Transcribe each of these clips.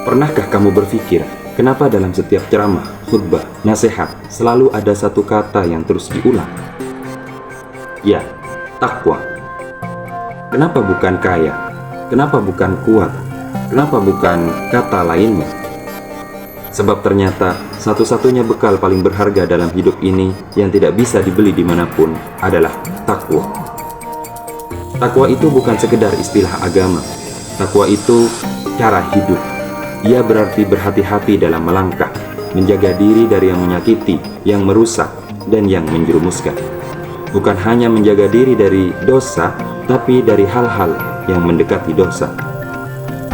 Pernahkah kamu berpikir, kenapa dalam setiap ceramah, khutbah, nasihat, selalu ada satu kata yang terus diulang? Ya, takwa. Kenapa bukan kaya? Kenapa bukan kuat? Kenapa bukan kata lainnya? Sebab ternyata satu-satunya bekal paling berharga dalam hidup ini yang tidak bisa dibeli dimanapun adalah takwa. Takwa itu bukan sekedar istilah agama. Takwa itu cara hidup. Ia berarti berhati-hati dalam melangkah, menjaga diri dari yang menyakiti, yang merusak, dan yang menjerumuskan. Bukan hanya menjaga diri dari dosa, tapi dari hal-hal yang mendekati dosa.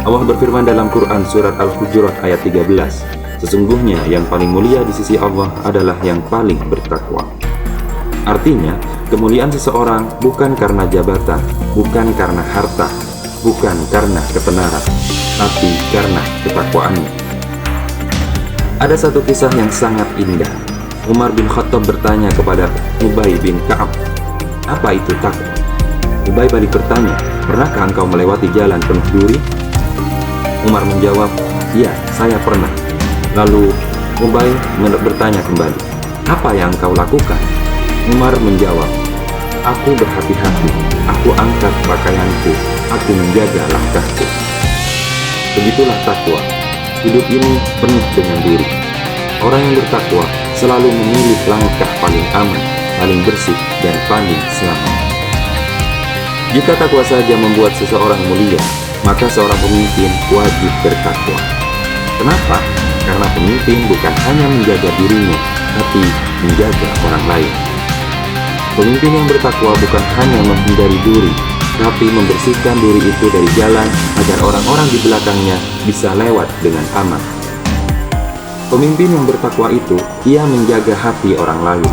Allah berfirman dalam Quran surat Al-Hujurat ayat 13, sesungguhnya yang paling mulia di sisi Allah adalah yang paling bertakwa. Artinya, kemuliaan seseorang bukan karena jabatan, bukan karena harta, bukan karena ketenaran, tapi karena ketakwaannya. Ada satu kisah yang sangat indah. Umar bin Khattab bertanya kepada Ubay bin Ka'ab, apa itu takwa? Ubay balik bertanya, pernahkah engkau melewati jalan penuh duri? Umar menjawab, ya, saya pernah. Lalu Ubay bertanya kembali, apa yang engkau lakukan? Umar menjawab, aku berhati-hati, aku angkat pakaianku, aku menjaga langkahku. Begitulah takwa. Hidup ini penuh dengan duri. Orang yang bertakwa selalu memilih langkah paling aman, paling bersih, dan paling selamat. Jika takwa saja membuat seseorang mulia, maka seorang pemimpin wajib bertakwa. Kenapa? Karena pemimpin bukan hanya menjaga dirinya, tapi menjaga orang lain. Pemimpin yang bertakwa bukan hanya menghindari duri, tapi membersihkan duri itu dari jalan agar orang-orang di belakangnya bisa lewat dengan aman. Pemimpin yang bertakwa itu, ia menjaga hati orang lain.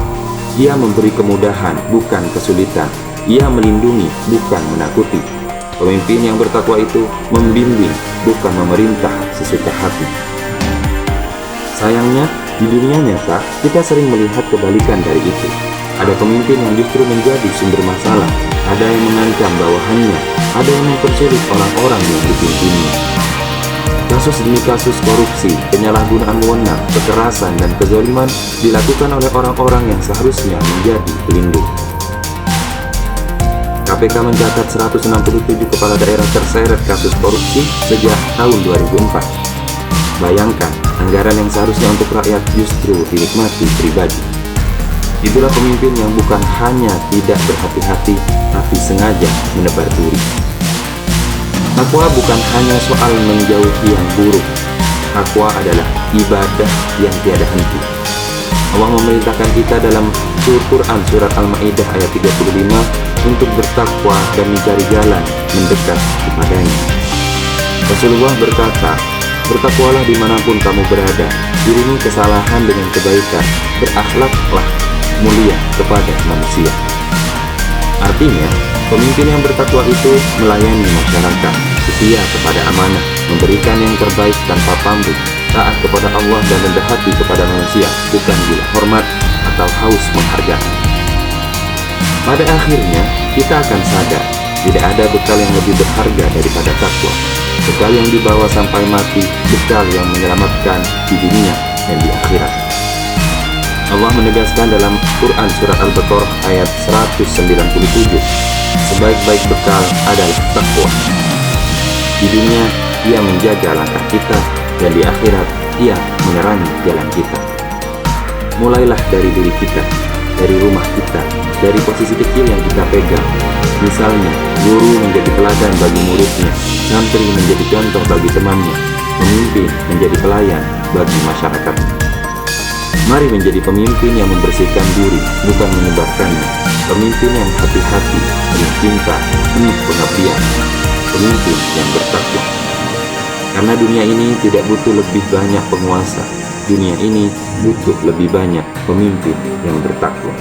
Ia memberi kemudahan, bukan kesulitan. Ia melindungi, bukan menakuti. Pemimpin yang bertakwa itu membimbing, bukan memerintah sesuka hati. Sayangnya, di dunia nyata, kita sering melihat kebalikan dari itu. Ada pemimpin yang justru menjadi sumber masalah, ada yang mengancam bawahannya, ada yang mempersulit orang-orang yang dipimpinnya. Kasus demi kasus korupsi, penyalahgunaan wewenang, kekerasan, dan kezaliman dilakukan oleh orang-orang yang seharusnya menjadi pelindung. KPK mencatat 167 kepala daerah terseret kasus korupsi sejak tahun 2004. Bayangkan, anggaran yang seharusnya untuk rakyat justru dinikmati pribadi. Itulah pemimpin yang bukan hanya tidak berhati-hati, tapi sengaja menebar duri. Takwa bukan hanya soal menjauhi yang buruk. Takwa adalah ibadah yang tiada henti. Allah memerintahkan kita dalam Quran surat Al-Ma'idah ayat 35 untuk bertakwa dan mencari jalan mendekat kepadanya. Rasulullah berkata, bertakwalah dimanapun kamu berada, iringi kesalahan dengan kebaikan, berakhlaklah mulia kepada manusia. Artinya, pemimpin yang bertakwa itu melayani masyarakat, setia kepada amanah, memberikan yang terbaik tanpa pamrih, taat kepada Allah dan rendah hati kepada manusia, bukan gila hormat atau haus menghargai. Pada akhirnya, kita akan sadar, tidak ada bekal yang lebih berharga daripada takwa. Bekal yang dibawa sampai mati, bekal yang menyelamatkan di dunia dan di akhirat. Allah menegaskan dalam Quran surat Al-Baqarah ayat 197, sebaik-baik bekal adalah takwa. Di dunia, ia menjaga langkah kita, dan di akhirat, ia menerangi jalan kita. Mulailah dari diri kita, dari rumah kita, dari posisi kecil yang kita pegang. Misalnya, guru menjadi teladan bagi muridnya, santri menjadi contoh bagi temannya, pemimpin menjadi pelayan bagi masyarakatnya. Mari menjadi pemimpin yang membersihkan diri, bukan menyebarkannya. Pemimpin yang hati-hati, penuh cinta, penuh pengabdian. Pemimpin yang bertakwa. Karena dunia ini tidak butuh lebih banyak penguasa. Dunia ini butuh lebih banyak pemimpin yang bertakwa.